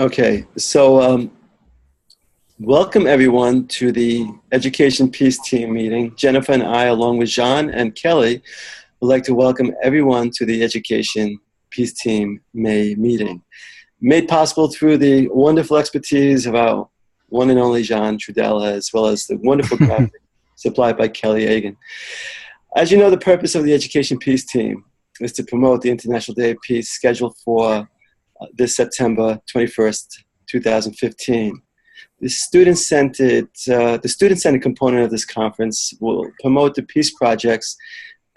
Okay, welcome everyone to the Education Peace Team meeting. Jennifer and I, along with Jean and Kelly, would like to welcome everyone to the Education Peace Team May meeting, made possible through the wonderful expertise of our one and only Jean Trudella, as well as the wonderful graphic supplied by Kelly Agan. As you know, the purpose of the Education Peace Team is to promote the International Day of Peace scheduled for this September 21st, 2015. The student-centered component of this conference will promote the peace projects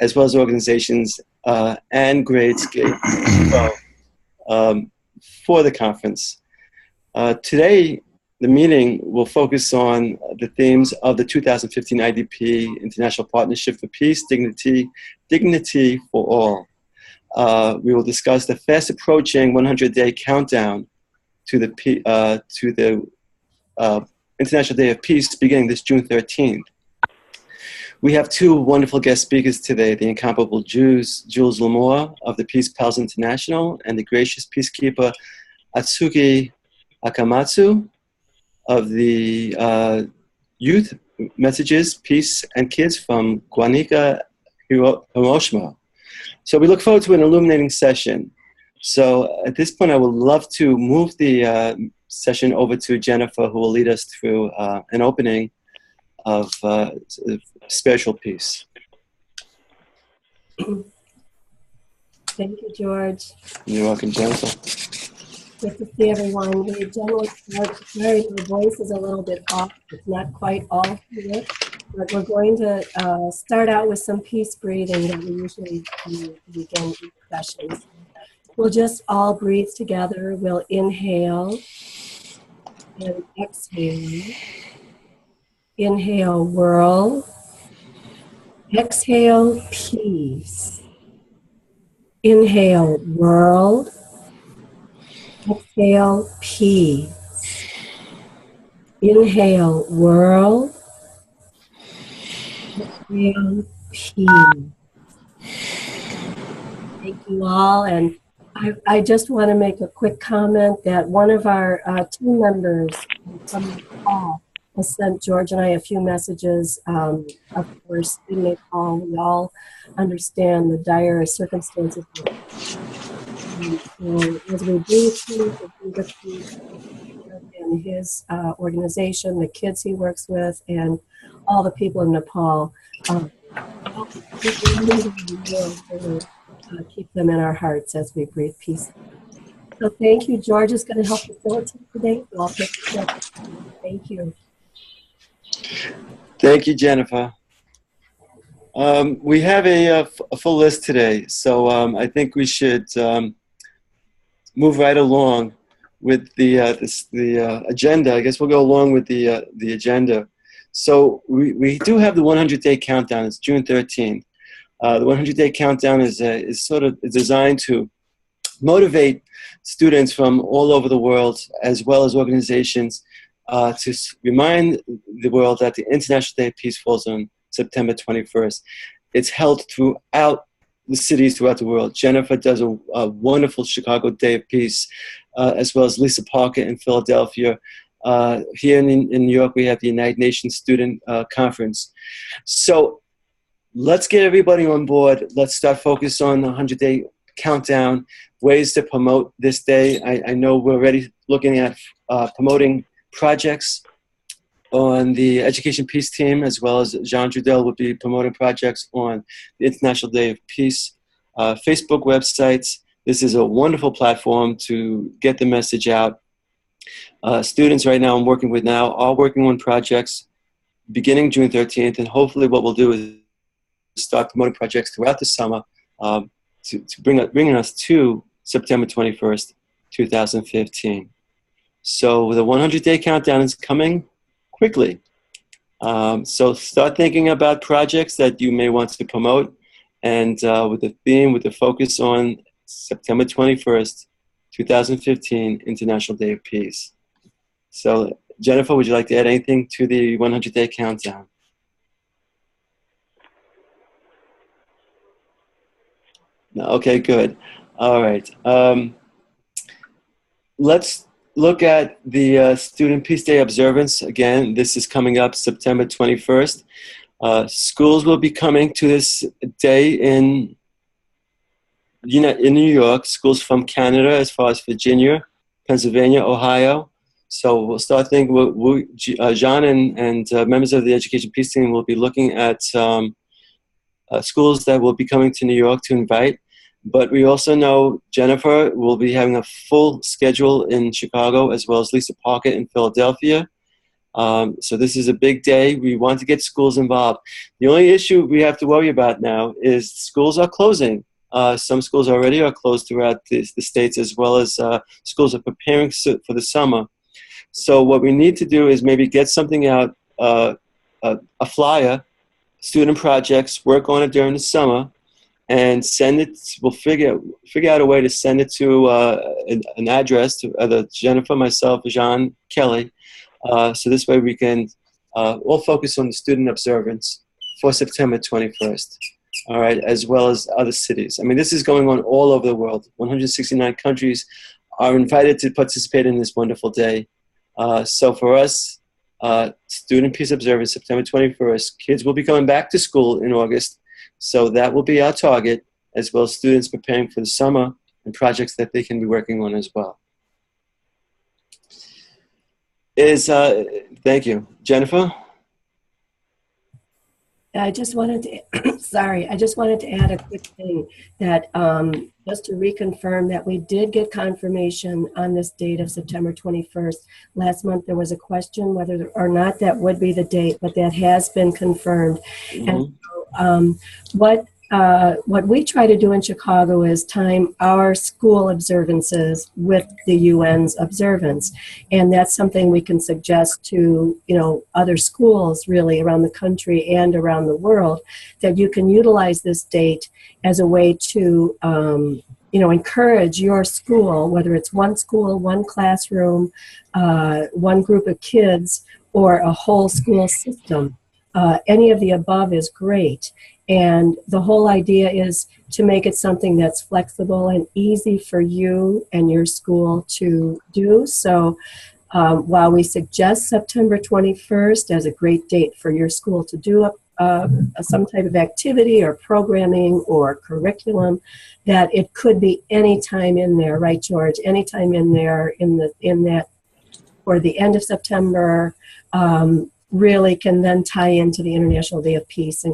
as well as organizations and grades for the conference. Today, the meeting will focus on the themes of the 2015 IDP, International Partnership for Peace, Dignity for All. We will discuss the fast approaching 100-day countdown to the International Day of Peace beginning this June 13th. We have two wonderful guest speakers today, the incomparable Jules L'Amour of the Peace Pals International and the gracious peacekeeper Atsuki Akamatsu of the Youth Messages, Peace and Kids from Guanica, Hiroshima. So we look forward to an illuminating session. So at this point, I would love to move the session over to Jennifer, who will lead us through an opening of spiritual peace. Thank you, George. You're welcome, Jennifer. Good to see everyone. We generally start, sorry, my voice is a little bit off. It's not quite all here. But we're going to start out with some peace breathing that we usually do to begin each session. We'll just all breathe together. We'll inhale and exhale. Inhale, world. Exhale, peace. Inhale, world. Exhale, peace. Inhale, world. Exhale, peace. Thank you all. And I just want to make a quick comment that one of our team members from Nepal has sent George and I a few messages. Of course, in Nepal, we all understand the dire circumstances. So as we breathe peace, and his organization, the kids he works with, and all the people in Nepal, keep them in our hearts as we breathe peace. So thank you. George is going to help facilitate today. So I'll take it. Thank you. Thank you, Jennifer. We have a full list today, so I think we should move right along with the agenda. I guess we'll go along with the agenda. So we do have the 100-day countdown. It's June 13th. The 100-day countdown is sort of designed to motivate students from all over the world, as well as organizations, to remind the world that the International Day of Peace falls on September 21st. It's held throughout the cities throughout the world. Jennifer does a wonderful Chicago Day of Peace, as well as Lisa Parker in Philadelphia. Here in New York, we have the United Nations Student Conference. So let's get everybody on board. Let's start focus on the 100-day countdown, ways to promote this day. I know we're already looking at promoting projects on the Education Peace Team, as well as Jean Trudel will be promoting projects on the International Day of Peace. Facebook websites. This is a wonderful platform to get the message out. Students right now I'm working with now are working on projects beginning June 13th, and hopefully what we'll do is start promoting projects throughout the summer to bringing us to September 21st, 2015. So the 100-day countdown is coming quickly. So start thinking about projects that you may want to promote, and with the focus on September 21st, 2015, International Day of Peace. So Jennifer, would you like to add anything to the 100-day countdown? No? Okay, good. All right. Let's look at the Student Peace Day observance. Again, this is coming up September 21st. Schools will be coming to this day in New York, schools from Canada as far as Virginia, Pennsylvania, Ohio. So we'll start thinking, John and members of the Education Peace Team will be looking at schools that will be coming to New York to invite. But we also know Jennifer will be having a full schedule in Chicago, as well as Lisa Parker in Philadelphia. So this is a big day. We want to get schools involved. The only issue we have to worry about now is schools are closing. Some schools already are closed throughout the states, as well as schools are preparing for the summer. So what we need to do is maybe get something out, a flyer, student projects, work on it during the summer, and send it. We'll figure out a way to send it to an address to either Jennifer, myself, Jean, Kelly. So this way we can all focus on the student observance for September 21st. All right, as well as other cities. I mean, this is going on all over the world. 169 countries are invited to participate in this wonderful day. So for us, Student Peace Observance, September 21st, kids will be coming back to school in August. So that will be our target, as well as students preparing for the summer and projects that they can be working on as well. Thank you. Jennifer? I just wanted to, sorry, I just wanted to add a quick thing that just to reconfirm that we did get confirmation on this date of September 21st. Last month there was a question whether or not that would be the date, but that has been confirmed. Mm-hmm. And so, what we try to do in Chicago is time our school observances with the UN's observance. And that's something we can suggest to, other schools really around the country and around the world, that you can utilize this date as a way to, encourage your school, whether it's one school, one classroom, one group of kids, or a whole school system. Any of the above is great. And the whole idea is to make it something that's flexible and easy for you and your school to do. So while we suggest September 21st as a great date for your school to do some type of activity or programming or curriculum, that it could be any time in there, right, George? Any time in there in that, or the end of September, really can then tie into the International Day of Peace.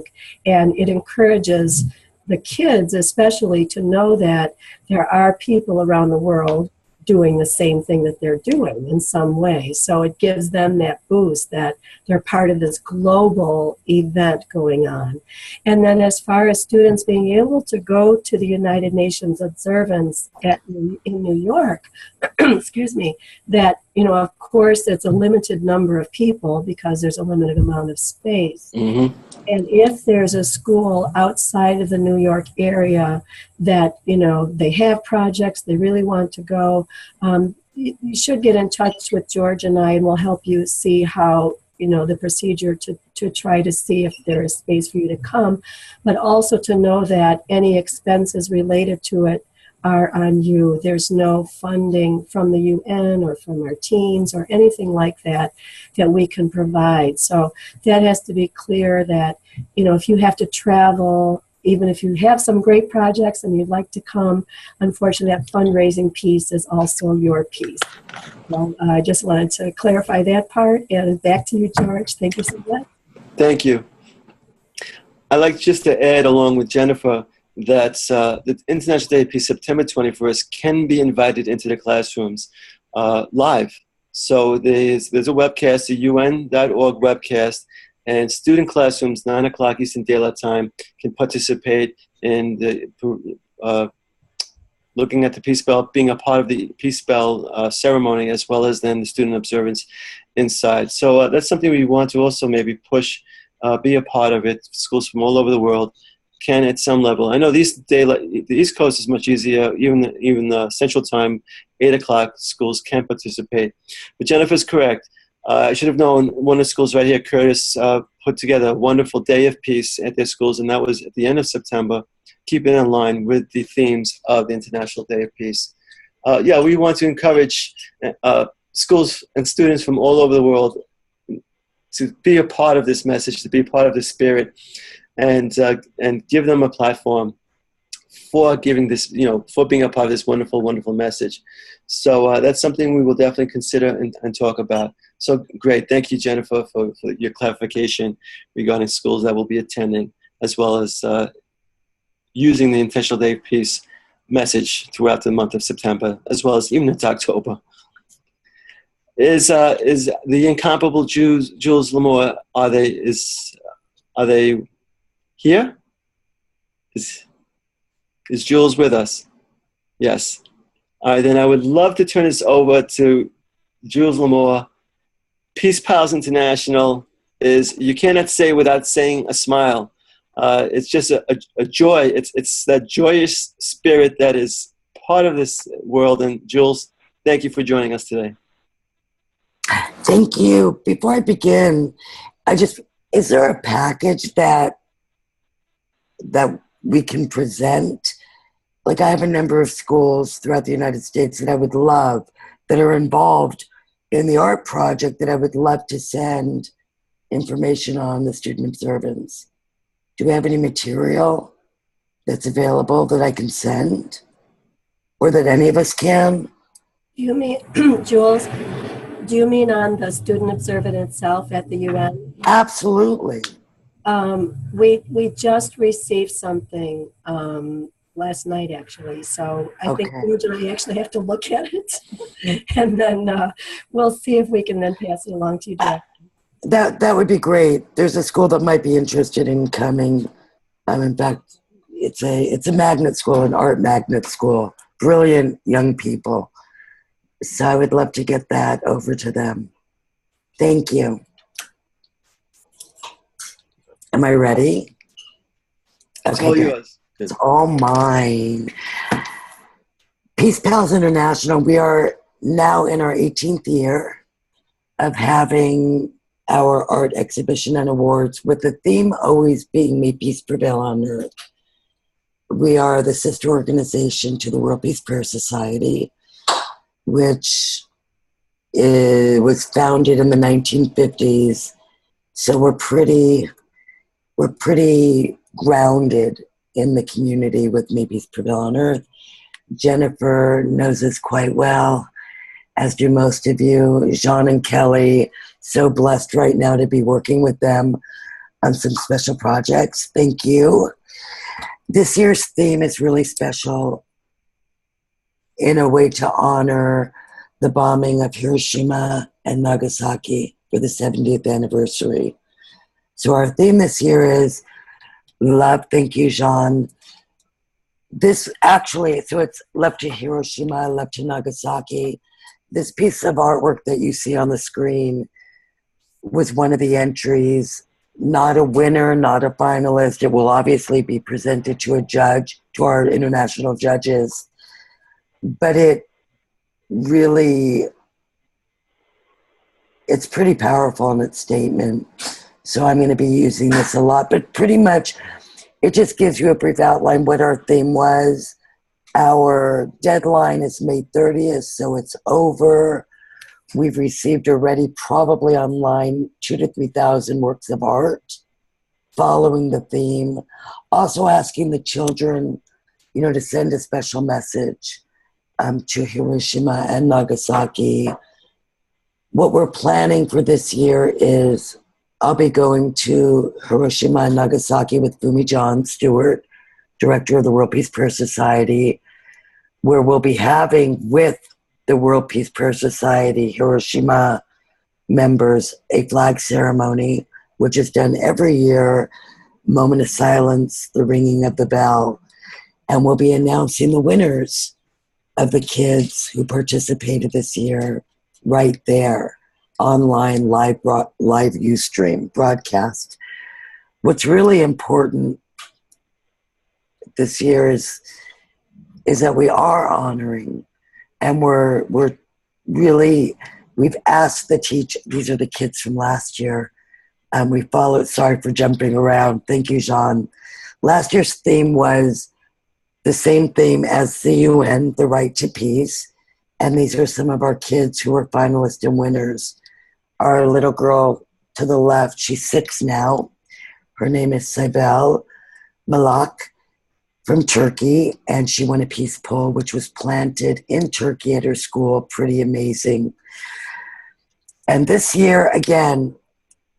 And it encourages the kids especially to know that there are people around the world doing the same thing that they're doing in some way. So it gives them that boost that they're part of this global event going on. And then as far as students being able to go to the United Nations observance in New York, excuse me, that, of course, it's a limited number of people because there's a limited amount of space. Mm-hmm. And if there's a school outside of the New York area that, they have projects, they really want to go, you should get in touch with George and I, and we'll help you see how, the procedure to try to see if there is space for you to come, but also to know that any expenses related to it are on you. There's no funding from the UN or from our teams or anything like that we can provide. So that has to be clear that, if you have to travel, even if you have some great projects and you'd like to come, unfortunately that fundraising piece is also your piece. Well, I just wanted to clarify that part, and back to you, George. Thank you so much. Thank you. I'd like just to add, along with Jennifer, that the International Day of Peace, September 21st, can be invited into the classrooms live. So there's a webcast, a UN.org webcast, and student classrooms, 9 o'clock Eastern Daylight Time, can participate in looking at the Peace Bell, being a part of the Peace Bell ceremony, as well as then the student observance inside. So that's something we want to also maybe push, be a part of it. Schools from all over the world can at some level. I know the East Coast is much easier, even the Central Time, 8 o'clock, schools can participate. But Jennifer's correct. I should have known one of the schools right here, Curtis, put together a wonderful Day of Peace at their schools, and that was at the end of September, keeping in line with the themes of the International Day of Peace. yeah, we want to encourage schools and students from all over the world to be a part of this message, to be part of the spirit, and give them a platform for giving this, for being a part of this wonderful, wonderful message. So that's something we will definitely consider and talk about. So great. Thank you, Jennifer, for your clarification regarding schools that will be attending, as well as using the Intentional Day of Peace message throughout the month of September, as well as even into October. Is the incomparable Jules L'Amour, are they here? Is Jules with us? Yes. All right, then I would love to turn this over to Jules L'Amour. Peace Pals International is, you cannot say without saying a smile. It's just a joy. It's that joyous spirit that is part of this world. And Jules, thank you for joining us today. Thank you. Before I begin, is there a package that we can present? Like, I have a number of schools throughout the United States that I would love, that are involved in the art project, that I would love to send information on the student observance. Do we have any material that's available that I can send, or that any of us can? Do you mean, Jules, do you mean on the student observant itself at the UN? Absolutely. We just received something last night, actually. So I think George and I actually have to look at it, and then we'll see if we can then pass it along to you, Jack. That would be great. There's a school that might be interested in coming. In fact, it's a magnet school, an art magnet school. Brilliant young people. So I would love to get that over to them. Thank you. Am I ready? It's all yours. It's all mine. Peace Pals International, we are now in our 18th year of having our art exhibition and awards, with the theme always being May Peace Prevail on Earth. We are the sister organization to the World Peace Prayer Society, which was founded in the 1950s. So we're pretty grounded in the community with May Peace Prevail on Earth. Jennifer knows us quite well, as do most of you. Jean and Kelly, so blessed right now to be working with them on some special projects. Thank you. This year's theme is really special in a way to honor the bombing of Hiroshima and Nagasaki for the 70th anniversary. So our theme this year is love. Thank you, Jean. So it's love to Hiroshima, love to Nagasaki. This piece of artwork that you see on the screen was one of the entries. Not a winner, not a finalist. It will obviously be presented to a judge, to our international judges. But it's pretty powerful in its statement. So I'm going to be using this a lot. But pretty much, it just gives you a brief outline what our theme was. Our deadline is May 30th, so it's over. We've received already, probably online, 2,000 to 3,000 works of art following the theme. Also asking the children, to send a special message to Hiroshima and Nagasaki. What we're planning for this year is I'll be going to Hiroshima and Nagasaki with Fumi John Stewart, director of the World Peace Prayer Society, where we'll be having with the World Peace Prayer Society Hiroshima members a flag ceremony, which is done every year, moment of silence, the ringing of the bell, and we'll be announcing the winners of the kids who participated this year right there, online live Ustream broadcast. What's really important this year is that we are honoring, and we've asked the teachers, these are the kids from last year, and we followed, sorry for jumping around, thank you, Jean. Last year's theme was the same theme as the UN, the right to peace. And these are some of our kids who are finalists and winners. Our little girl to the left, she's 6 now. Her name is Sibel Malak from Turkey, and she won a peace pole, which was planted in Turkey at her school. Pretty amazing. And this year, again,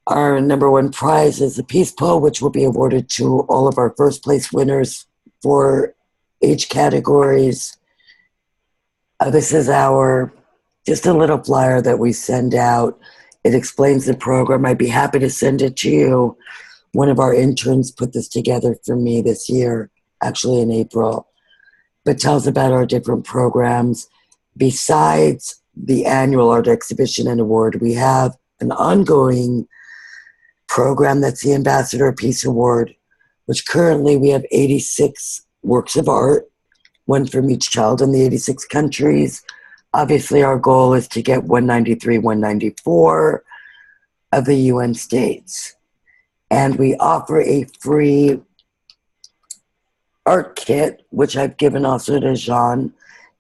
our number one prize is a peace pole, which will be awarded to all of our first place winners for age categories. This is just a little flyer that we send out. It explains the program. I'd be happy to send it to you. One of our interns put this together for me this year, actually in April, but tells about our different programs. Besides the annual art exhibition and award, we have an ongoing program that's the Ambassador Peace Award, which currently we have 86 works of art, one from each child in the 86 countries. Obviously, our goal is to get 193, 194 of the UN states. And we offer a free art kit, which I've given also to Jean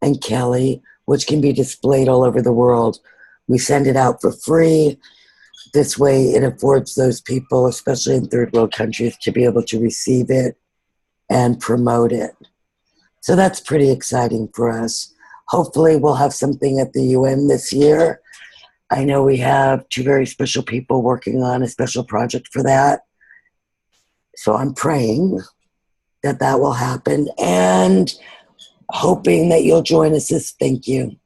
and Kelly, which can be displayed all over the world. We send it out for free. This way it affords those people, especially in third world countries, to be able to receive it and promote it. So that's pretty exciting for us. Hopefully we'll have something at the UN this year. I know we have 2 very special people working on a special project for that. So I'm praying that that will happen, and hoping that you'll join us thank you.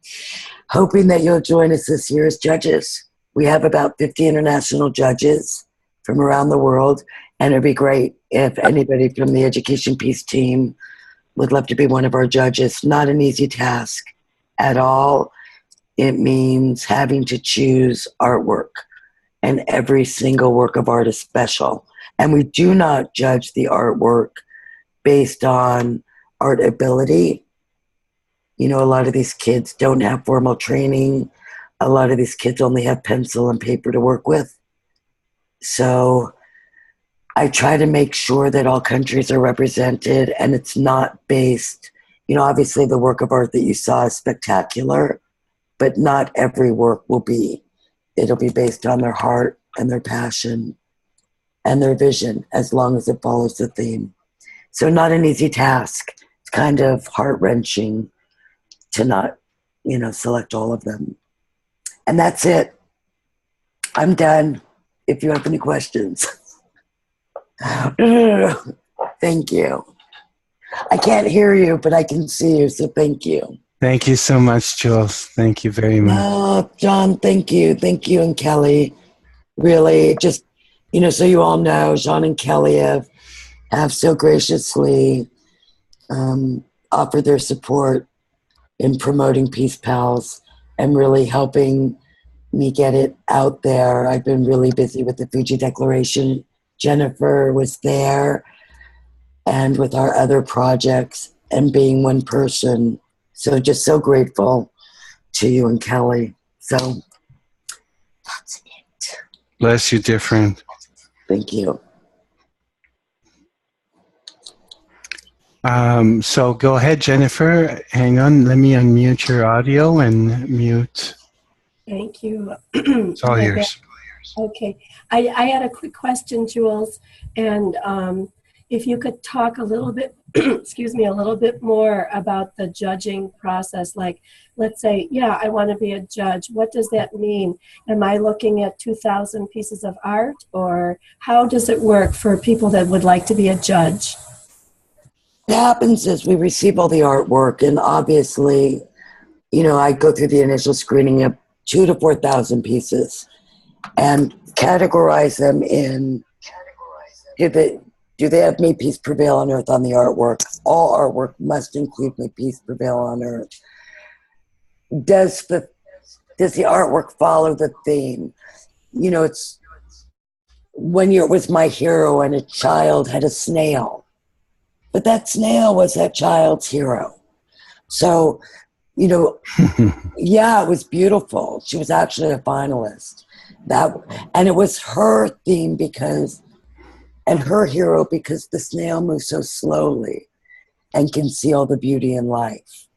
Hoping that you'll join us this year as judges. We have about 50 international judges from around the world, and it'd be great if anybody from the Education Peace team would love to be one of our judges. Not an easy task at all. It means having to choose artwork, and every single work of art is special. And we do not judge the artwork based on art ability. You know, a lot of these kids don't have formal training. A lot of these kids only have pencil and paper to work with. So I try to make sure that all countries are represented, and it's not based, you know, obviously the work of art that you saw is spectacular, but not every work will be. It'll be based on their heart and their passion and their vision, as long as it follows the theme. So not an easy task. It's kind of heart-wrenching to not, you know, select all of them. And that's it. I'm done. If you have any questions. Thank you. I can't hear you, but I can see you, so thank you. Thank you so much, Jules. Thank you very much. Oh, John, thank you. Thank you, and Kelly. Really, just, you know, so you all know, John and Kelly have so graciously offered their support in promoting Peace Pals and really helping me get it out there. I've been really busy with the Fiji Declaration. Jennifer was there, and with our other projects, and being one person. So just so grateful to you and Kelly. So that's it. Bless you, dear friend. Thank you. So go ahead, Jennifer. Hang on. Let me unmute your audio and mute. Thank you. It's all yours. Okay. I had a quick question, Jules, and if you could talk a little bit, excuse me, a little bit more about the judging process. Like, let's say, yeah, I want to be a judge. What does that mean? Am I looking at 2,000 pieces of art, or how does it work for people that would like to be a judge? What happens is we receive all the artwork, and obviously, you know, I go through the initial screening of 2,000 to 4,000 pieces and categorize them in, do they have May Peace Prevail on Earth on the artwork? All artwork must include May Peace Prevail on Earth. Does the artwork follow the theme? You know, it's one year it was My Hero, and a child had a snail, but that snail was that child's hero. So, you know, yeah, it was beautiful. She was actually a finalist. And it was her theme and her hero, because the snail moved so slowly. and can see all the beauty in life.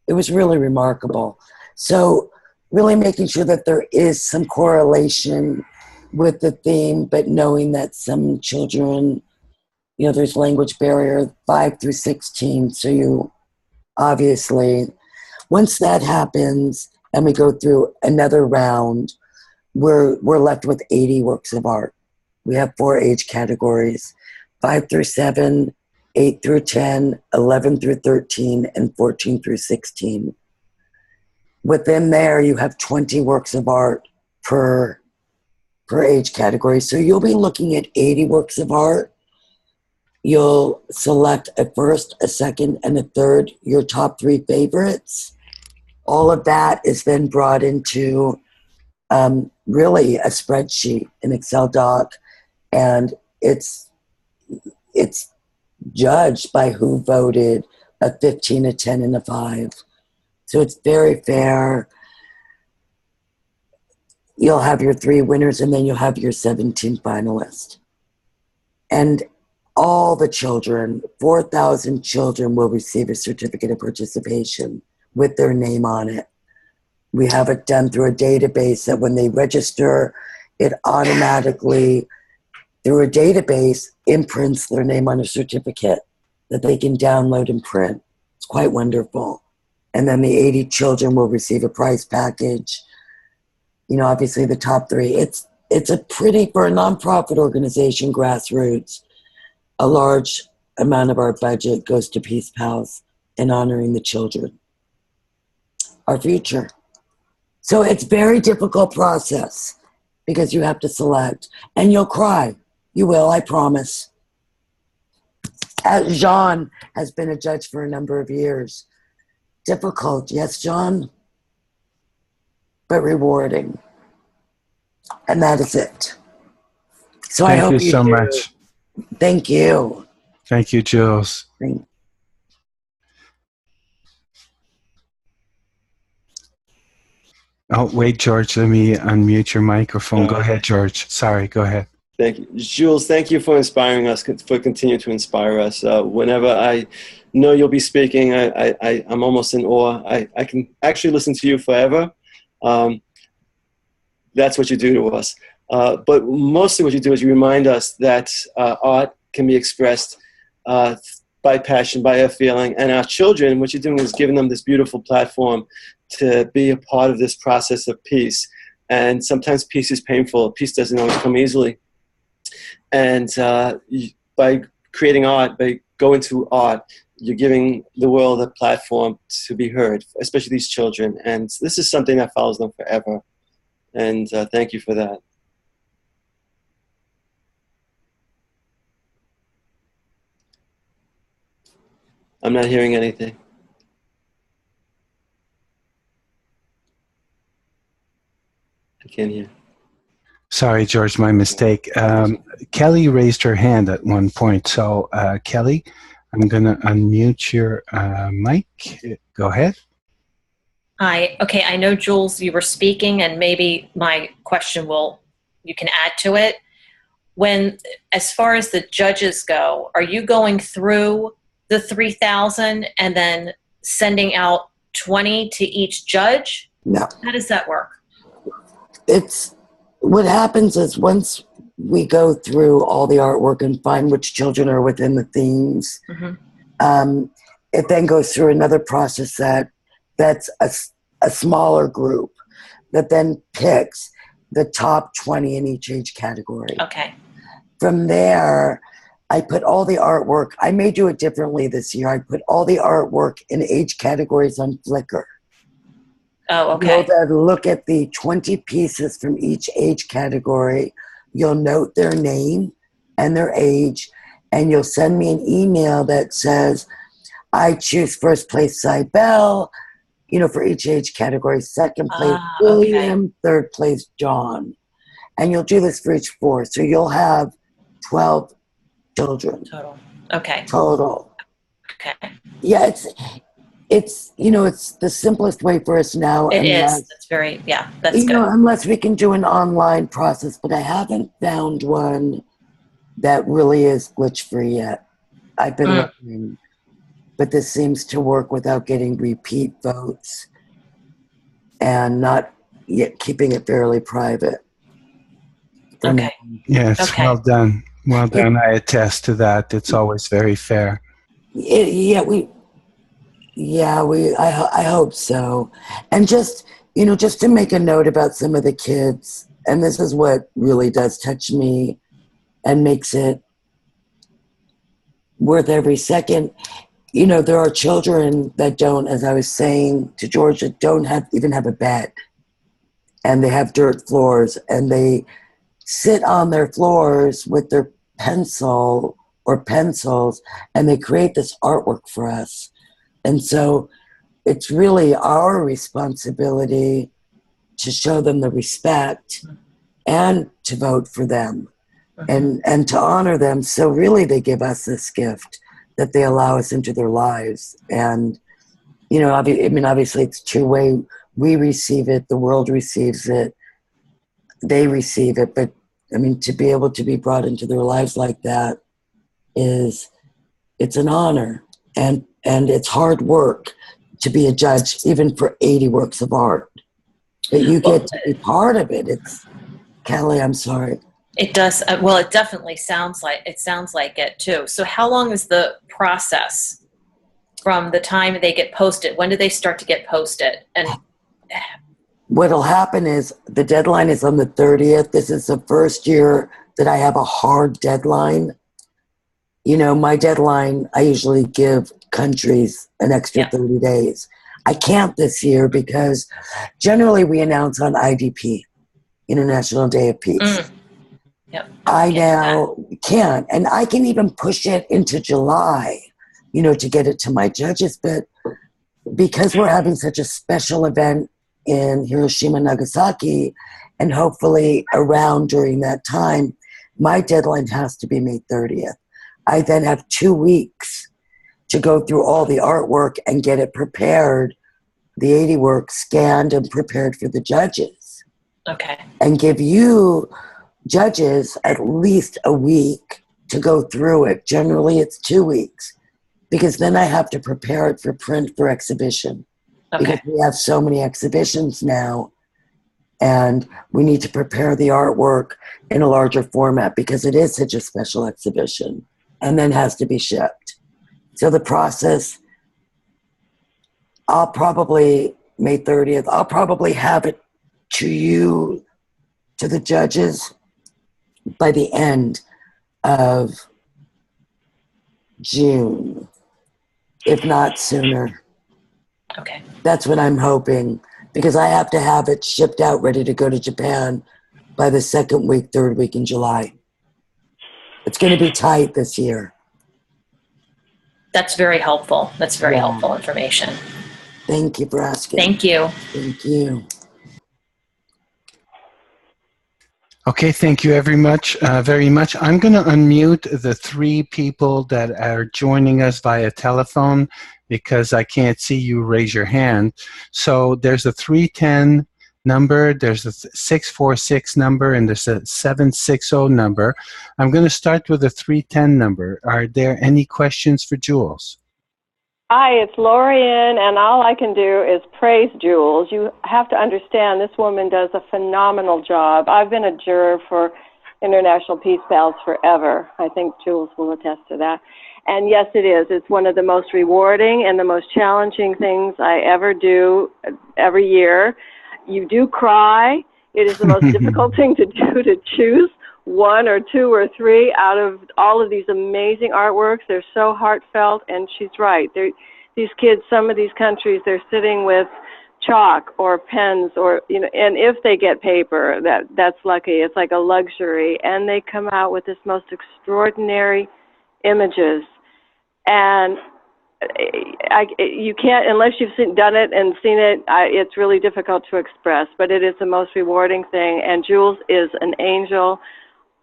It was really remarkable. So really making sure that there is some correlation with the theme, but knowing that some children, there's language barrier 5 through 16. So you obviously, once that happens and we go through another round, we're left with 80 works of art. We have 4 age categories: 5 through 7, 8 through 10, 11 through 13, and 14 through 16. Within there, you have 20 works of art per age category. So you'll be looking at 80 works of art. You'll select a first, a second, and a third, your top 3 favorites. All of that is then brought into really a spreadsheet, an Excel doc, and it's judged by who voted a 15, a 10, and a 5. So it's very fair. You'll have your 3 winners, and then you'll have your 17 finalists. And all the children, 4,000 children, will receive a certificate of participation with their name on it. We have it done through a database that when they register, it automatically, through a database, imprints their name on a certificate that they can download and print. It's quite wonderful. And then the 80 children will receive a prize package. Obviously the top 3. It's a pretty, for a nonprofit organization, grassroots, a large amount of our budget goes to Peace Pals and honoring the children, our future. So it's a very difficult process because you have to select, and you'll cry. You will, I promise. Jean has been a judge for a number of years. Difficult, yes, John, but rewarding. And that is it. So I hope Thank you so do. much. Thank you. Thank you, Jules. Oh, wait, George, let me unmute your microphone. Go ahead, George. Sorry, go ahead. Thank you. Jules, thank you for inspiring us, for continuing to inspire us. Whenever I know you'll be speaking, I'm almost in awe. I can actually listen to you forever. That's what you do to us. But mostly what you do is you remind us that art can be expressed by passion, by a feeling. And our children, what you're doing is giving them this beautiful platform to be a part of this process of peace. And sometimes peace is painful. Peace doesn't always come easily. And by creating art, by going to art, you're giving the world a platform to be heard, especially these children. And this is something that follows them forever. And thank you for that. I'm not hearing anything. I can't hear. Sorry, George, my mistake. Kelly raised her hand at one point. So, Kelly, I'm going to unmute your mic. Go ahead. Hi. Okay, I know, Jules, you were speaking, and maybe my question you can add to it. As far as the judges go, are you going through the 3,000 and then sending out 20 to each judge? No. How does that work? What happens is once we go through all the artwork and find which children are within the themes, it then goes through another process that's a smaller group that then picks the top 20 in each age category. Okay. From there, I put all the artwork. I may do it differently this year. I put all the artwork in age categories on Flickr. Oh, okay. You'll then look at the 20 pieces from each age category. You'll note their name and their age, and you'll send me an email that says, I choose first place Cybelle, for each age category, second place William, okay. Third place John. And you'll do this for each 4. So you'll have 12 children. Total. Okay. Total. Okay. Yeah, it's the simplest way for us now. It is. That's very, that's good. Unless we can do an online process, but I haven't found one that really is glitch free yet. I've been looking. but this seems to work without getting repeat votes and not yet keeping it fairly private. for Okay. Yes, Okay. well done. Well done. I attest to that. It's always very fair. I hope so. And just, just to make a note about some of the kids, and this is what really does touch me and makes it worth every second. There are children that don't, as I was saying to George, that don't even have a bed, and they have dirt floors, and they sit on their floors with their pencil or pencils, and they create this artwork for us. And so it's really our responsibility to show them the respect and to vote for them and to honor them. So really they give us this gift that they allow us into their lives. And, obviously it's two-way. We receive it, the world receives it, they receive it. But, to be able to be brought into their lives like that it's an honor. And it's hard work to be a judge, even for 80 works of art. But you get to be part of it. It's Kelly, I'm sorry. It does. Well, it definitely sounds like it too. So how long is the process from the time they get posted? When do they start to get posted? And what'll happen is the deadline is on the 30th. This is the first year that I have a hard deadline. My deadline, I usually give countries an extra 30 days. I can't this year because generally we announce on IDP, International Day of Peace. I now can't, and I can even push it into July, to get it to my judges. But because we're having such a special event in Hiroshima, Nagasaki, and hopefully around during that time, my deadline has to be May 30th. I then have 2 weeks to go through all the artwork and get it prepared, the 80 work scanned and prepared for the judges. Okay. And give you judges at least a week to go through it. Generally, it's 2 weeks, because then I have to prepare it for print for exhibition. Okay. Because we have so many exhibitions now, and we need to prepare the artwork in a larger format because it is such a special exhibition, and then has to be shipped. So the process, I'll probably, May 30th, I'll probably have it to you, to the judges, by the end of June, if not sooner. Okay. That's what I'm hoping, because I have to have it shipped out, ready to go to Japan by the second week, third week in July. It's going to be tight this year. That's very helpful. That's very helpful information. Thank you for asking. Thank you. Thank you. Okay, thank you very much. I'm going to unmute the 3 people that are joining us via telephone because I can't see you raise your hand. So there's a 310 number, there's a 646 number, and there's a 760 number. I'm going to start with the 310 number. Are there any questions for Jules? Hi, it's Lorian, and all I can do is praise Jules. You have to understand this woman does a phenomenal job. I've been a juror for International Peace Pals forever. I think Jules will attest to that. And yes, it is. It's one of the most rewarding and the most challenging things I ever do every year. You do cry. It is the most difficult thing to do, to choose 1 or 2 or 3 out of all of these amazing artworks. They're so heartfelt, and she's right. These kids, some of these countries, they're sitting with chalk or pens, or and if they get paper, that's lucky. It's like a luxury, and they come out with this most extraordinary images. And you can't, unless you've done it and seen it, it's really difficult to express, but it is the most rewarding thing. And Jules is an angel.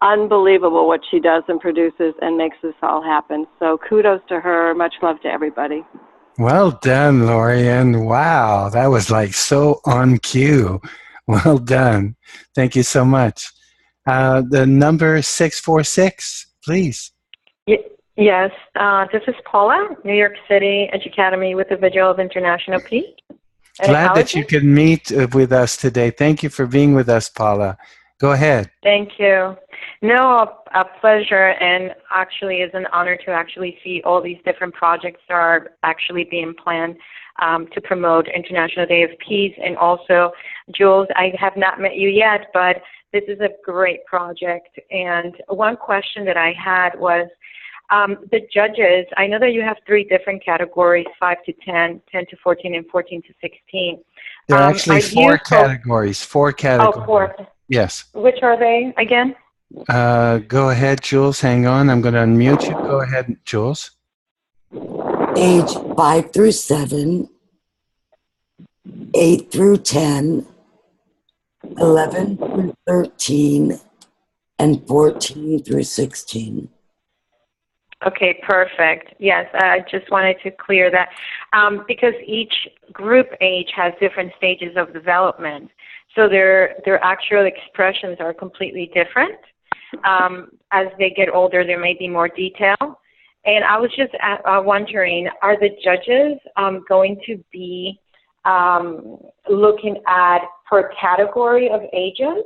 Unbelievable what she does and produces and makes this all happen. So kudos to her. Much love to everybody. Well done, Lorian. Wow, that was like so on cue. Well done. Thank you so much. The number 646, please. Yes, this is Paula, New York City Academy with the Vigil of International Peace. and Glad that you Ecology. could meet with us today. Thank you for being with us, Paula. Go ahead. Thank you. No, a pleasure, and actually it's an honor to actually see all these different projects that are actually being planned to promote International Day of Peace. And also, Jules, I have not met you yet, but this is a great project. And one question that I had was, the judges, I know that you have 3 different categories, 5 to 10, 10 to 14, and 14 to 16. There are actually Are four you categories. Four Oh, categories. 4. Yes. Which are they again? Go ahead, Jules. Hang on. I'm going to unmute you. Go ahead, Jules. Age 5 through 7, 8 through 10, 11 through 13, and 14 through 16. Okay, perfect. Yes, I just wanted to clear that because each group age has different stages of development, so their actual expressions are completely different. As they get older, there may be more detail. And I was just wondering, are the judges going to be looking at per category of ages?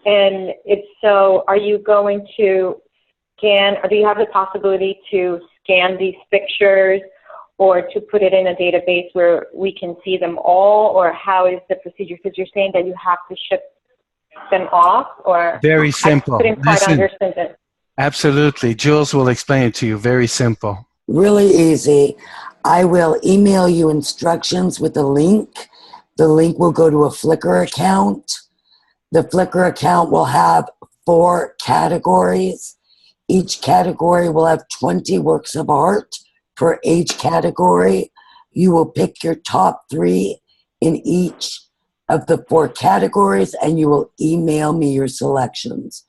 And if so, are you going to scan, or do you have the possibility to scan these pictures or to put it in a database where we can see them all, or how is the procedure? Because you're saying that you have to ship them off, or Very simple. I couldn't quite understand it. Absolutely. Jules will explain it to you. Very simple. Really easy. I will email you instructions with a link. The link will go to a Flickr account. The Flickr account will have 4 categories. Each category will have 20 works of art per age category. You will pick your top 3 in each of the 4 categories, and you will email me your selections.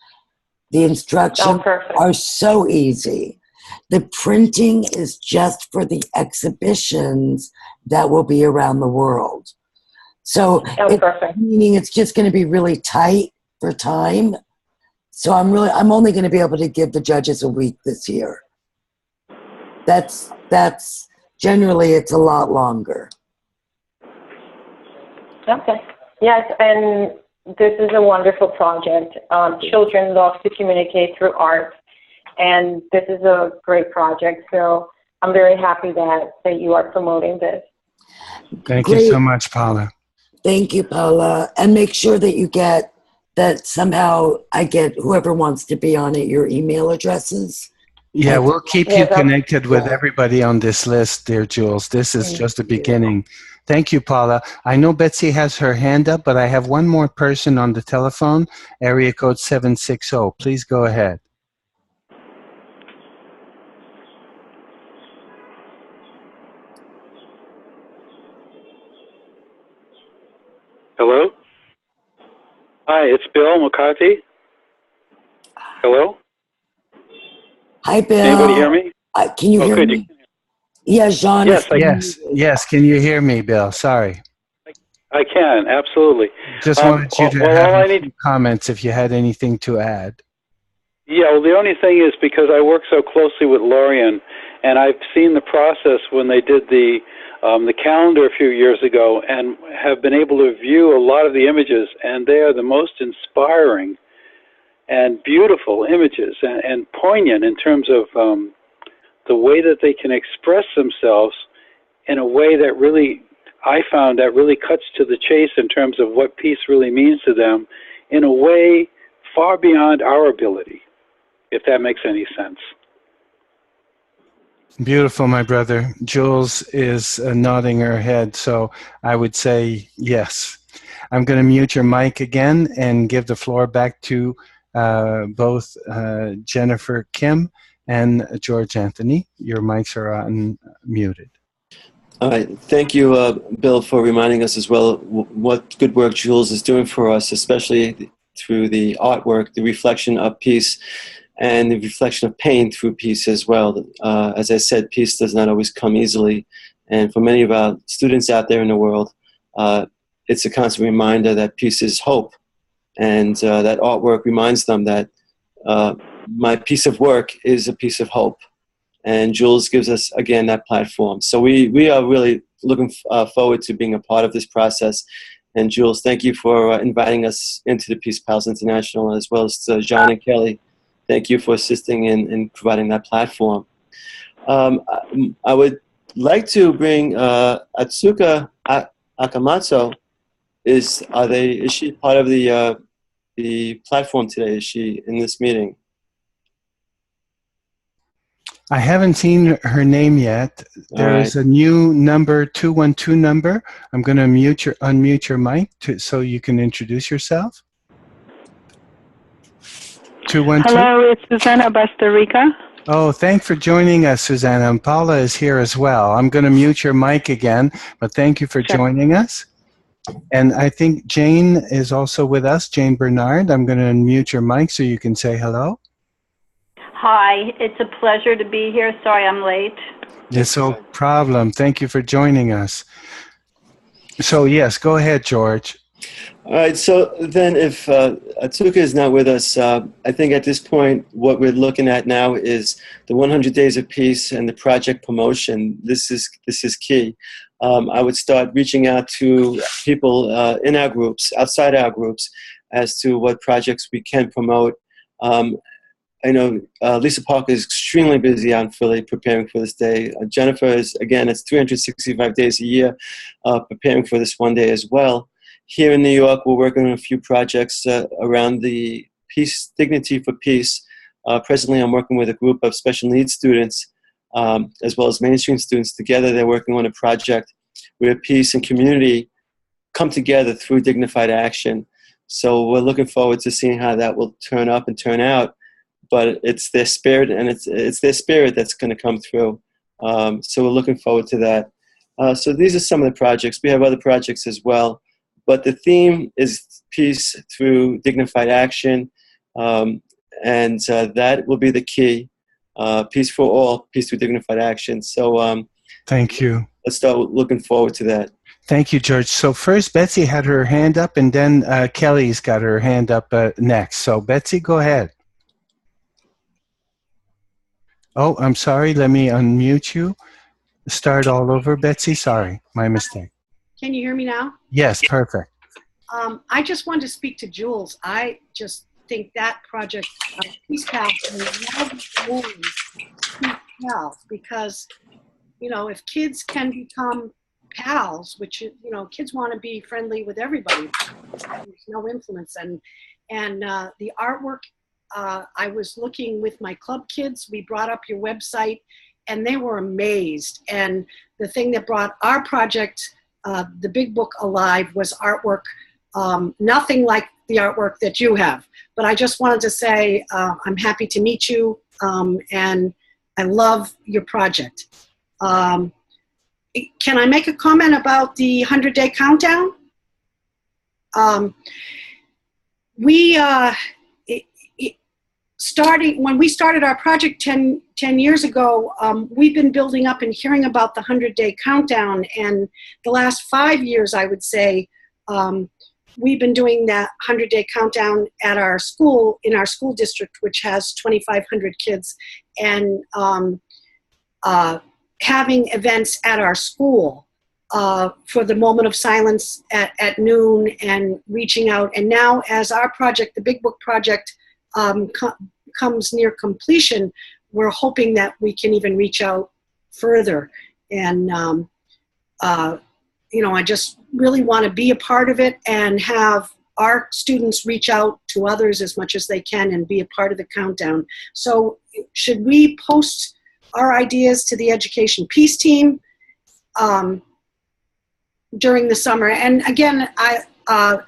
The instructions are so easy. The printing is just for the exhibitions that will be around the world. So meaning it's just going to be really tight for time. So I'm only going to be able to give the judges a week this year. That's generally it's a lot longer. Okay. Yes, and this is a wonderful project. Children love to communicate through art, and this is a great project. So I'm very happy that you are promoting this. Thank you so much, Paula. Thank you, Paula. And make sure that you get that somehow I get whoever wants to be on it, your email addresses. Yeah, we'll keep you connected with everybody on this list, dear Jules. This is just the beginning. Thank you, Paula. I know Betsy has her hand up, but I have one more person on the telephone, area code 760. Please go ahead. Hello? Hi, it's Bill McCarthy. Hello? Hi, Bill. Anybody hear me? Can you hear me? Yeah, Jean. Yes. Can you hear me, Bill? Sorry. I can, absolutely. Just wanted you to have a few comments if you had anything to add. Yeah, well, the only thing is because I work so closely with Lorian, and I've seen the process when they did the calendar a few years ago, and have been able to view a lot of the images, and they are the most inspiring and beautiful images, and poignant in terms of the way that they can express themselves in a way that really, I found that really cuts to the chase in terms of what peace really means to them in a way far beyond our ability, if that makes any sense. Beautiful, my brother. Jules is nodding her head, so I would say yes. I'm going to mute your mic again and give the floor back to both Jennifer Kim and George Anthony. Your mics are unmuted. All right. Thank you, Bill, for reminding us as well what good work Jules is doing for us, especially through the artwork, the reflection of peace, and the reflection of pain through peace as well. As I said, peace does not always come easily. And for many of our students out there in the world, it's a constant reminder that peace is hope. And that artwork reminds them that my piece of work is a piece of hope. and Jules gives us, again, that platform. So we are really looking forward to being a part of this process. And Jules, thank you for inviting us into the Peace Pals International, as well as John and Kelly. Thank you for assisting in providing that platform. I would like to bring Atsuka Akamatsu. Is she part of the platform today? Is she in this meeting? I haven't seen her name yet. There is a new number, 212 number. I'm going to unmute your mic so you can introduce yourself. 212. Hello, it's Susanna Bastarrica. Oh, thanks for joining us, Susanna. And Paula is here as well. I'm going to mute your mic again, but thank you for joining us. And I think Jane is also with us, Jane Bernard. I'm going to unmute your mic so you can say hello. Hi, it's a pleasure to be here. Sorry I'm late. It's no problem. Thank you for joining us. So, yes, go ahead, George. All right, so then if Atsuka is not with us, I think at this point what we're looking at now is the 100 Days of Peace and the project promotion. This is key. I would start reaching out to people in our groups, outside our groups, as to what projects we can promote. I know Lisa Parker is extremely busy out in Philly preparing for this day. Jennifer is, again, it's 365 days a year preparing for this one day as well. Here in New York, we're working on a few projects around the Peace, Dignity for Peace. Presently, I'm working with a group of special needs students as well as mainstream students. Together, they're working on a project where peace and community come together through dignified action. So we're looking forward to seeing how that will turn up and turn out. But it's their spirit, and it's their spirit that's going to come through. So we're looking forward to that. So these are some of the projects. We have other projects as well. But the theme is peace through dignified action, and that will be the key. Peace for all, peace through dignified action. So thank you. Let's start looking forward to that. Thank you, George. So first, Betsy had her hand up, and then Kelly's got her hand up next. So Betsy, go ahead. Oh, I'm sorry. Let me unmute you. Start all over, Betsy. Sorry, my mistake. Can you hear me now? Yes, perfect. I just wanted to speak to Jules. I just think that project, Peace Pals, because, you know, if kids can become pals, which, you know, kids want to be friendly with everybody, there's no influence. And the artwork, I was looking with my club kids. We brought up your website, and they were amazed. And the thing that brought our project, the Big Book, alive was artwork, nothing like the artwork that you have. But I just wanted to say I'm happy to meet you, and I love your project. Can I make a comment about the 100-day countdown? When we started our project 10 years ago, we've been building up and hearing about the 100-day countdown. And the last 5 years, I would say, we've been doing that 100-day countdown at our school, in our school district, which has 2,500 kids, and having events at our school for the moment of silence at noon and reaching out. And now as our project, the Big Book project, comes near completion, we're hoping that we can even reach out further. And, you know, I just really want to be a part of it and have our students reach out to others as much as they can and be a part of the countdown. So should we post our ideas to the Education Peace team during the summer? And again, our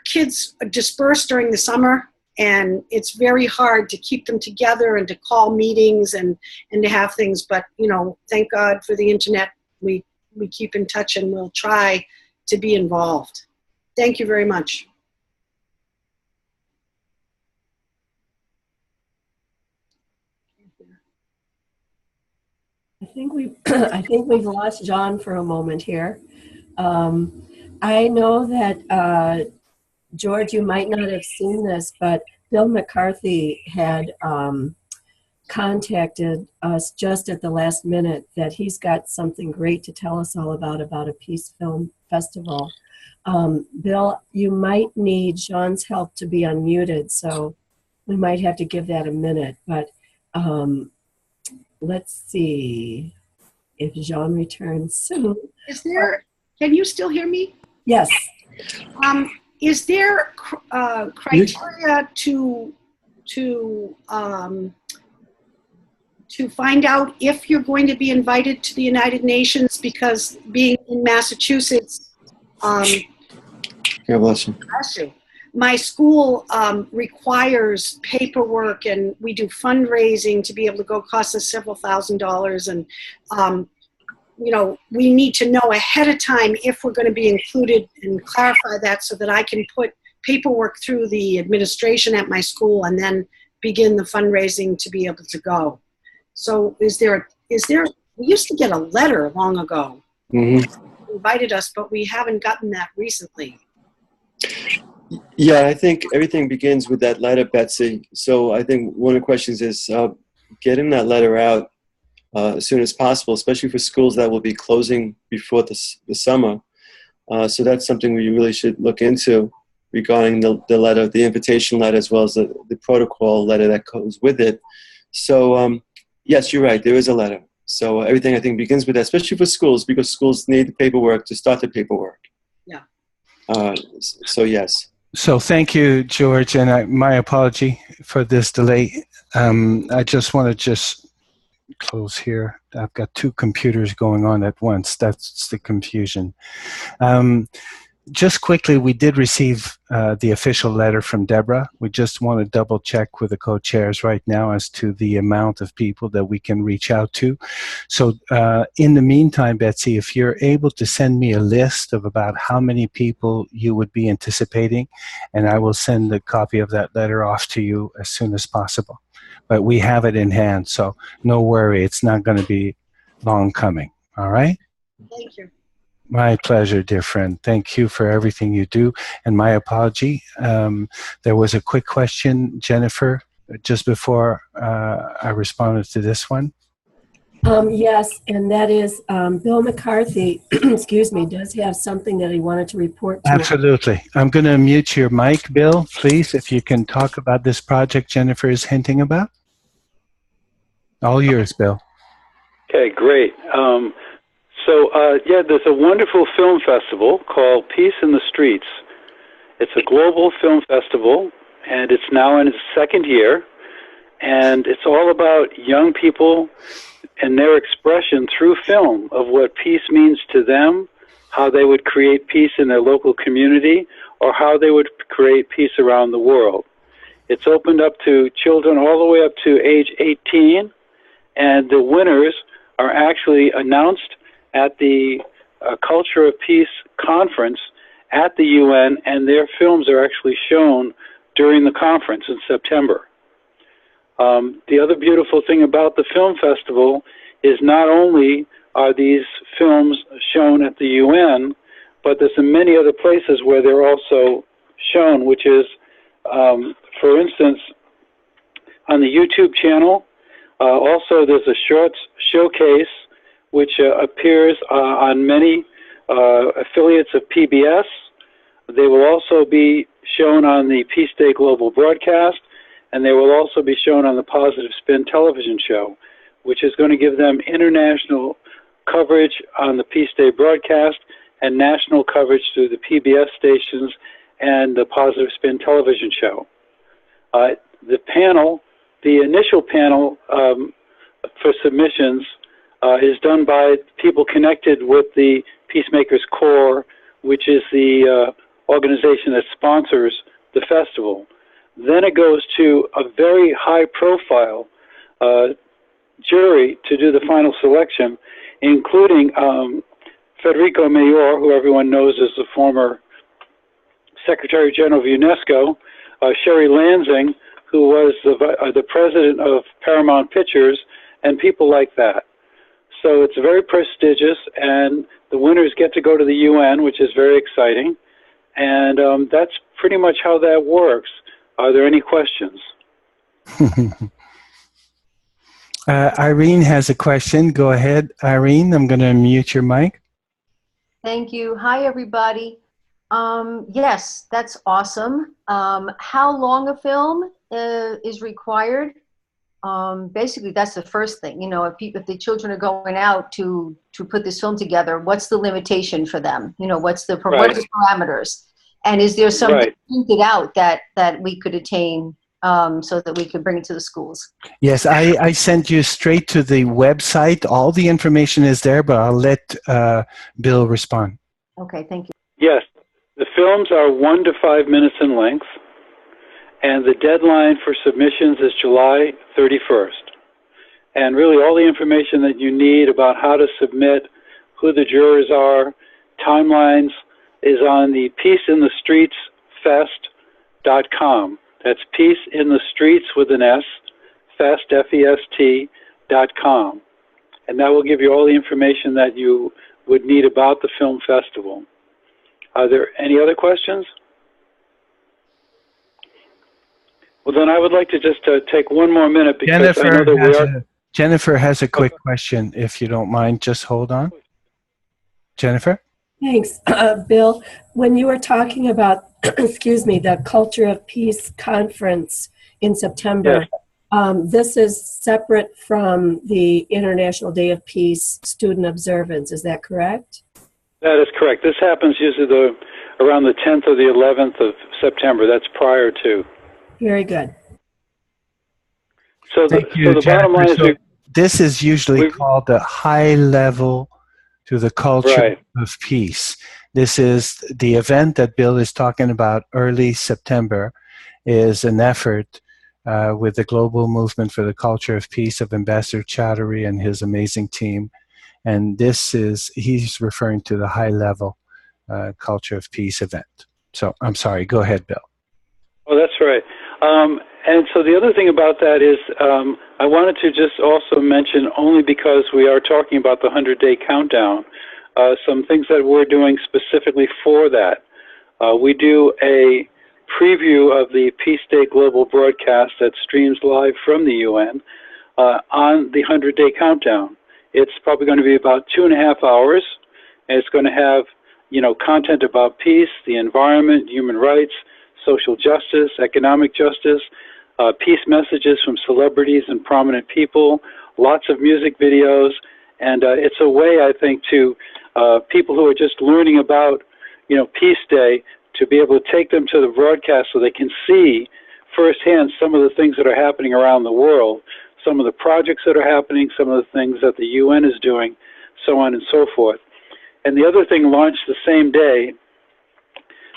kids disperse during the summer, and it's very hard to keep them together and to call meetings and to have things. But, you know, thank God for the internet. We keep in touch, and we'll try to be involved. Thank you very much. I think we've lost John for a moment here. I know that George, you might not have seen this, but Bill McCarthy had contacted us just at the last minute that he's got something great to tell us all about a Peace Film Festival. Bill, you might need Jean's help to be unmuted, so we might have to give that a minute. But let's see if Jean returns soon. Is there, can you still hear me? Yes. Is there criteria to find out if you're going to be invited to the United Nations? Because being in Massachusetts, God bless you. my school requires paperwork, and we do fundraising to be able to go. Costs us several $1,000s, and you know, we need to know ahead of time if we're going to be included, and clarify that so that I can put paperwork through the administration at my school and then begin the fundraising to be able to go. So is there, we used to get a letter long ago. Mm-hmm. Invited us, but we haven't gotten that recently. Yeah, I think everything begins with that letter, Betsy. So I think one of the questions is getting that letter out as soon as possible, especially for schools that will be closing before the summer. So that's something we really should look into regarding the letter, the invitation letter, as well as the protocol letter that goes with it. So yes, you're right, there is a letter. So everything, I think, begins with that, especially for schools, because schools need the paperwork to start the paperwork. Yeah. So yes. So thank you, George, and my apology for this delay. I just want to close here. I've got two computers going on at once. That's the confusion. Just quickly, we did receive the official letter from Deborah. We just want to double check with the co-chairs right now as to the amount of people that we can reach out to. So in the meantime, Betsy, if you're able to send me a list of about how many people you would be anticipating, and I will send a copy of that letter off to you as soon as possible. But we have it in hand, so no worry, it's not going to be long coming. All right? Thank you. My pleasure, dear friend. Thank you for everything you do. And my apology. There was a quick question, Jennifer, just before I responded to this one. Yes, and that is Bill McCarthy, excuse me, does have something that he wanted to report to us. Absolutely. I'm going to mute your mic, Bill, please, if you can talk about this project Jennifer is hinting about. All yours, Bill. Okay, great. Yeah, there's a wonderful film festival called Peace in the Streets. It's a global film festival, and it's now in its second year, and it's all about young people and their expression through film of what peace means to them, how they would create peace in their local community, or how they would create peace around the world. It's opened up to children all the way up to age 18, and the winners are actually announced at the Culture of Peace conference at the UN, and their films are actually shown during the conference in September. The other beautiful thing about the film festival is not only are these films shown at the UN, but there's many other places where they're also shown, which is, for instance, on the YouTube channel. Also, there's a shorts showcase which appears on many affiliates of PBS. They will also be shown on the Peace Day Global broadcast, and they will also be shown on the Positive Spin television show, which is going to give them international coverage on the Peace Day broadcast and national coverage through the PBS stations and the Positive Spin television show. The panel, the initial panel for submissions is done by people connected with the Peacemakers Corps, which is the organization that sponsors the festival. Then it goes to a very high-profile jury to do the final selection, including Federico Mayor, who everyone knows as the former Secretary General of UNESCO, Sherry Lansing, who was the president of Paramount Pictures, and people like that. So it's very prestigious, and the winners get to go to the UN, which is very exciting. And that's pretty much how that works. Are there any questions? Irene has a question. Go ahead, Irene. I'm going to unmute your mic. Thank you. Hi, everybody. Yes, that's awesome. How long a film is required? Basically, that's the first thing. You know, if the children are going out to put this film together, what's the limitation for them? You know, what are the parameters? And is there something printed out that we could attain so that we could bring it to the schools? Yes, I sent you straight to the website. All the information is there, but I'll let Bill respond. Okay, thank you. Yes, the films are 1 to 5 minutes in length, and the deadline for submissions is July 31st. And really all the information that you need about how to submit, who the jurors are, timelines, is on the peaceinthestreetsfest.com. That's Peace in the Streets with an S, fest, FEST.com. And that will give you all the information that you would need about the film festival. Are there any other questions? Well, then I would like to just take one more minute because I know that Jennifer has a quick question, if you don't mind. Just hold on. Jennifer? Thanks, Bill. When you were talking about, excuse me, the Culture of Peace conference in September, this is separate from the International Day of Peace student observance. Is that correct? That is correct. This happens usually around the 10th or the 11th of September. That's prior to. Very good. So the bottom line is this is usually called the high level to the culture of peace. This is the event that Bill is talking about early September, is an effort with the Global Movement for the Culture of Peace of Ambassador Chaudhary and his amazing team. And he's referring to the high level Culture of Peace event. So I'm sorry, go ahead, Bill. Oh, that's right. And so the other thing about that is I wanted to just also mention, only because we are talking about the 100-day countdown, some things that we're doing specifically for that. We do a preview of the Peace Day Global broadcast that streams live from the UN on the 100-day countdown. It's probably going to be about 2.5 hours, and it's going to have, content about peace, the environment, human rights, social justice, economic justice, peace messages from celebrities and prominent people, lots of music videos, and it's a way, I think, to people who are just learning about, Peace Day, to be able to take them to the broadcast so they can see firsthand some of the things that are happening around the world, some of the projects that are happening, some of the things that the UN is doing, so on and so forth. And the other thing launched the same day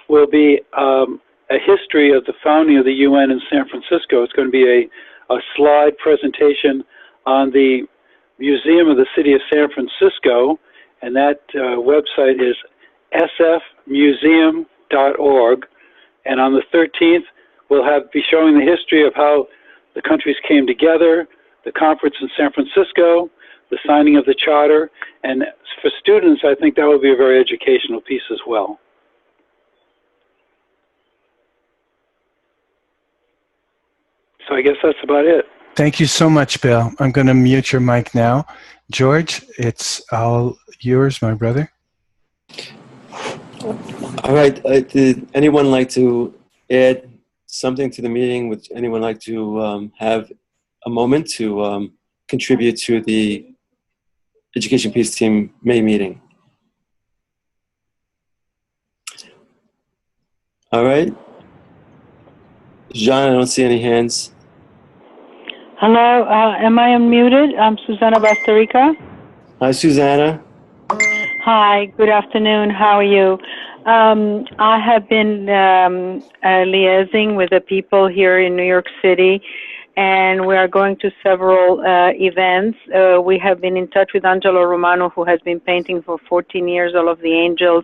will be a history of the founding of the UN in San Francisco. It's going to be a slide presentation on the Museum of the City of San Francisco, and that website is sfmuseum.org. And on the 13th, we'll be showing the history of how the countries came together, the conference in San Francisco, the signing of the charter, and for students, I think that will be a very educational piece as well. So I guess that's about it. Thank you so much, Bill. I'm going to mute your mic now. George, it's all yours, my brother. All right. Did anyone like to add something to the meeting? Would anyone like to have a moment to contribute to the Education Peace Team May meeting? All right. John, I don't see any hands. Hello, am I unmuted? I'm Susanna Basterica. Hi, Susanna. Hi, good afternoon. How are you? I have been liaising with the people here in New York City, and we are going to several events. We have been in touch with Angelo Romano, who has been painting for 14 years all of the angels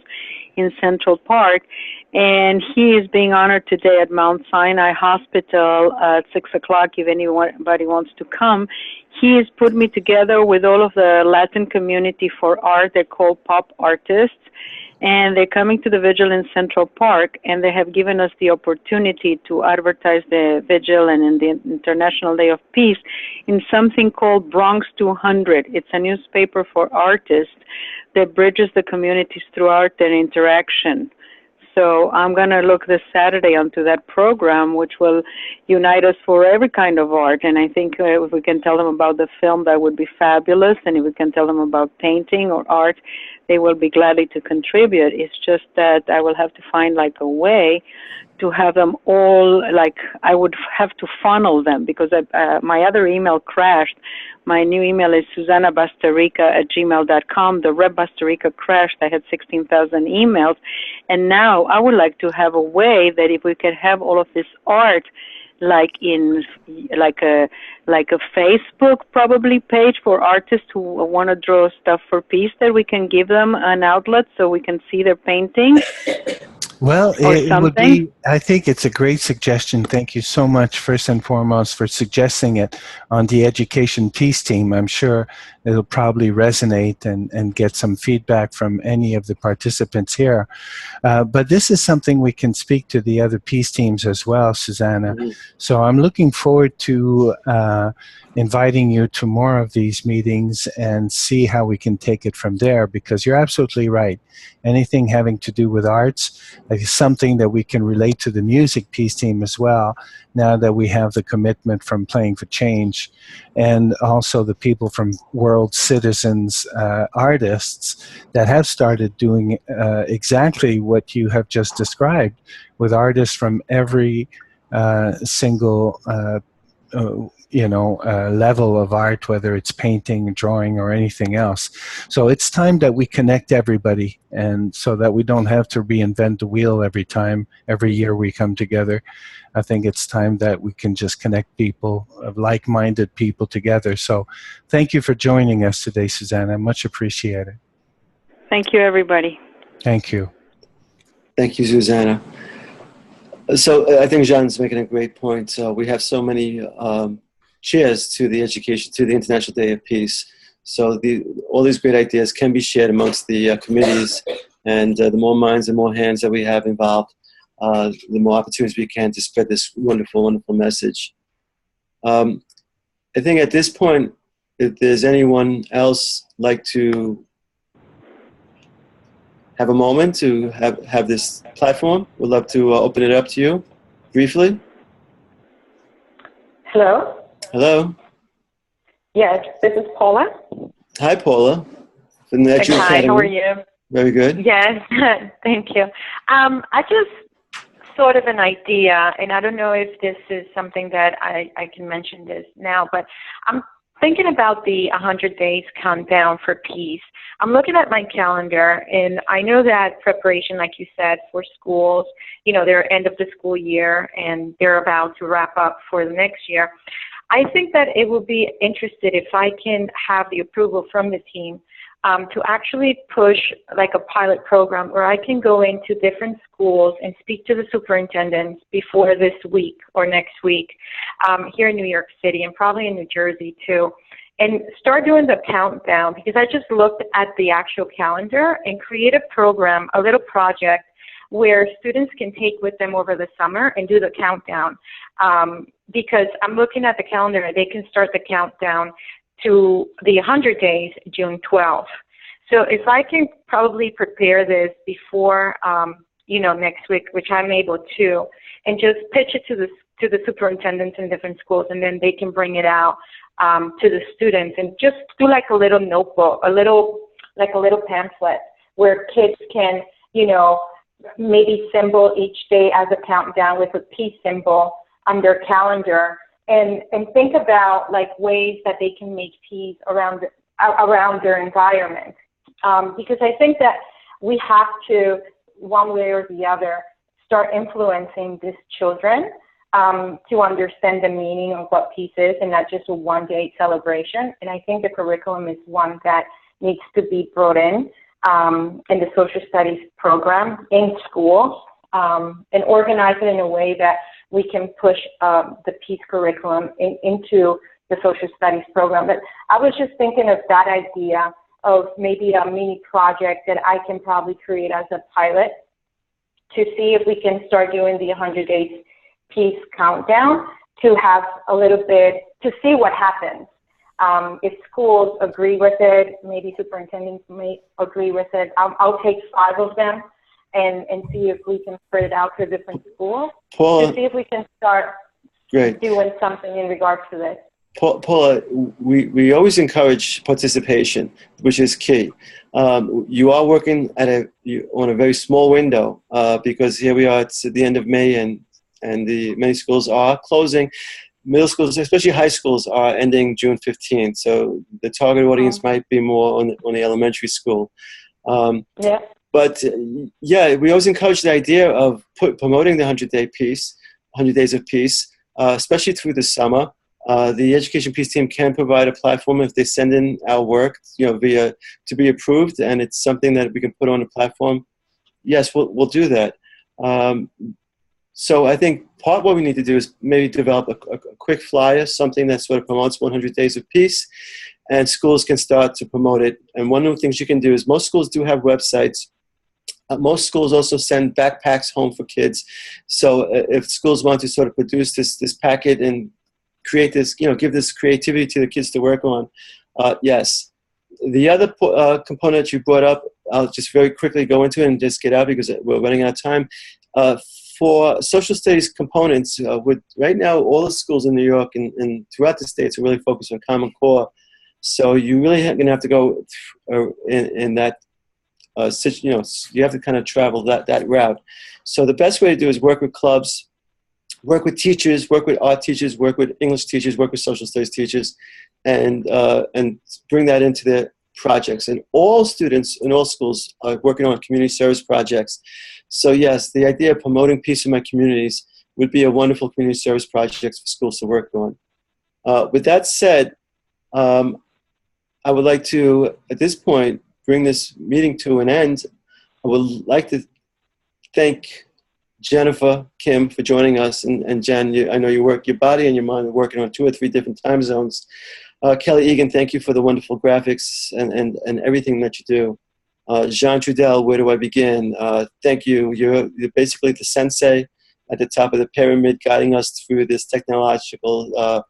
in Central Park, and he is being honored today at Mount Sinai Hospital at 6 o'clock if anybody wants to come. He has put me together with all of the Latin community for art. They're called pop artists, And they're coming to the vigil in Central Park, and they have given us the opportunity to advertise the vigil and in the International Day of Peace in something called Bronx 200. It's a newspaper for artists that bridges the communities through art and interaction. So I'm going to look this Saturday onto that program, which will unite us for every kind of art. And I think if we can tell them about the film, that would be fabulous. And if we can tell them about painting or art, they will be gladly to contribute. It's just that I will have to find like a way to have them all, like I would have to funnel them because my other email crashed. My new email is susannabasterica@gmail.com. The Rep Basterica crashed. I had 16,000 emails. And now I would like to have a way that if we could have all of this art like in like a Facebook probably page for artists who want to draw stuff for peace, that we can give them an outlet so we can see their painting. Well, it would be, I think it's a great suggestion. Thank you so much, first and foremost, for suggesting it on the Education Peace team. I'm sure it'll probably resonate and get some feedback from any of the participants here. But this is something we can speak to the other peace teams as well, Susanna. Mm-hmm. So I'm looking forward to inviting you to more of these meetings and see how we can take it from there, because you're absolutely right. Anything having to do with arts is something that we can relate to the music peace team as well, now that we have the commitment from Playing for Change, and also the people from World Citizens artists that have started doing exactly what you have just described, with artists from every single level of art, whether it's painting, drawing, or anything else. So it's time that we connect everybody, and so that we don't have to reinvent the wheel every year we come together. I think it's time that we can just connect people, like-minded people together. So thank you for joining us today, Susanna. Much appreciated. Thank you, everybody. Thank you. Thank you, Susanna. So I think Jean's making a great point. So we have so many cheers to the International Day of Peace. So all these great ideas can be shared amongst the committees, and the more minds and more hands that we have involved, the more opportunities we can to spread this wonderful, wonderful message. I think at this point, if there's anyone else like to have a moment to have this platform, we'd love to open it up to you briefly. Hello? Hello? Yes, this is Paula. Hi, Paula. From the Edu Hi, Academy. how are you? Very good. Yes, thank you. I just sort of an idea, and I don't know if this is something that I can mention this now, but I'm thinking about the 100 days countdown for peace. I'm looking at my calendar, and I know that preparation, like you said, for schools, they're end of the school year, and they're about to wrap up for the next year. I think that it would be interested if I can have the approval from the team to actually push like a pilot program where I can go into different schools and speak to the superintendents before this week or next week here in New York City and probably in New Jersey too, and start doing the countdown, because I just looked at the actual calendar and create a program, a little project where students can take with them over the summer and do the countdown. Because I'm looking at the calendar, they can start the countdown to the 100 days, June 12th. So if I can probably prepare this before, next week, which I'm able to, and just pitch it to the superintendents in different schools, and then they can bring it out to the students, and just do like a little notebook, a little pamphlet where kids can, maybe symbol each day as a countdown with a peace symbol on their calendar, and think about like ways that they can make peace around their environment. Because I think that we have to, one way or the other, start influencing these children to understand the meaning of what peace is, and not just a one-day celebration. And I think the curriculum is one that needs to be brought in the social studies program in schools, and organize it in a way that we can push the peace curriculum into the social studies program. But I was just thinking of that idea of maybe a mini project that I can probably create as a pilot to see if we can start doing the 100 Days Peace countdown, to have a little bit, to see what happens. If schools agree with it, maybe superintendents may agree with it. I'll take 5 of them and see if we can spread it out to different schools Paula, to see if we can start doing something in regards to this. Paula, we always encourage participation, which is key. You are working on a very small window because here we are, it's at the end of May, and many schools are closing. Middle schools, especially high schools, are ending June 15th. So the target audience might be more on the elementary school. But yeah, we always encourage the idea of promoting the 100 Days of Peace, especially through the summer. The Education Peace Team can provide a platform if they send in our work, via to be approved, and it's something that we can put on a platform. Yes, we'll do that. So I think part what we need to do is maybe develop a quick flyer, something that sort of promotes 100 Days of Peace, and schools can start to promote it. And one of the things you can do is most schools do have websites. Most schools also send backpacks home for kids. So if schools want to sort of produce this packet and create this, give this creativity to the kids to work on, yes. The other component you brought up, I'll just very quickly go into it and just get out because we're running out of time. For social studies components, right now all the schools in New York and throughout the states are really focused on Common Core. So you really going to have to go in that, you have to kind of travel that route. So the best way to do is work with clubs, work with teachers, work with art teachers, work with English teachers, work with social studies teachers, and bring that into their projects. And all students in all schools are working on community service projects. So yes, the idea of promoting peace in my communities would be a wonderful community service project for schools to work on. With that said, I would like to, at this point, bring this meeting to an end. I would like to thank Jennifer Kim for joining us, and Jen, I know you work your body and your mind are working on 2 or 3 different time zones. Kelly Egan, thank you for the wonderful graphics and everything that you do. Jean Trudel, where do I begin? Thank you. You're basically the sensei at the top of the pyramid, guiding us through this technological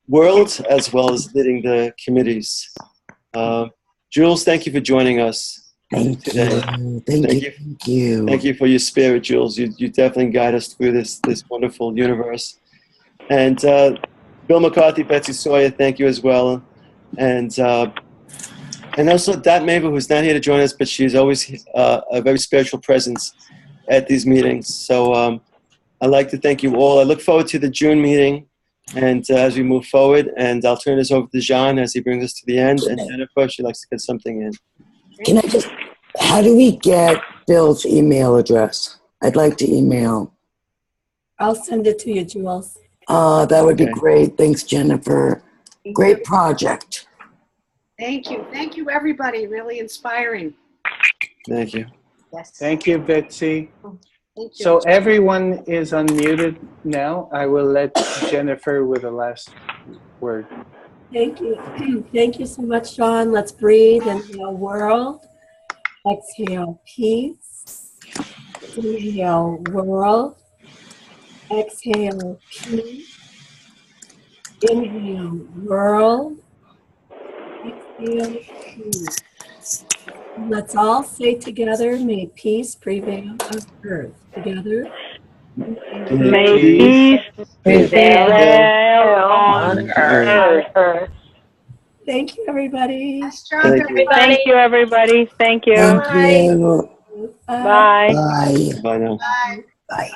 world, as well as leading the committees. Jules, thank you for joining us. Thank you. Thank you for your spirit, Jules. You definitely guide us through this wonderful universe. And Bill McCarthy, Betsy Sawyer, thank you as well. And also Dot Maver, who's not here to join us, but she's always a very spiritual presence at these meetings. So I'd like to thank you all. I look forward to the June meeting, and as we move forward, and I'll turn this over to Jean as he brings us to the end. And Jennifer, she likes to get something in. Can I just, how do we get Bill's email address? I'd like to email. I'll send it to you, Jules. That would be great. Thanks, Jennifer. Great project. Thank you. Thank you, everybody. Really inspiring. Thank you. Yes. Thank you, Betsy. Thank you. So everyone is unmuted now. I will let Jennifer with the last word. Thank you. Thank you so much, Sean. Let's breathe. Inhale, world. Exhale, peace. Inhale, world. Exhale, peace. Inhale, world. Exhale, peace. Let's all say together, may peace prevail on earth. Together. May peace prevail on earth. Thank you, everybody. Nice job, Thank you. everybody. Thank you, everybody. Thank you. Thank you. Bye. Bye. Bye now. Bye. Bye.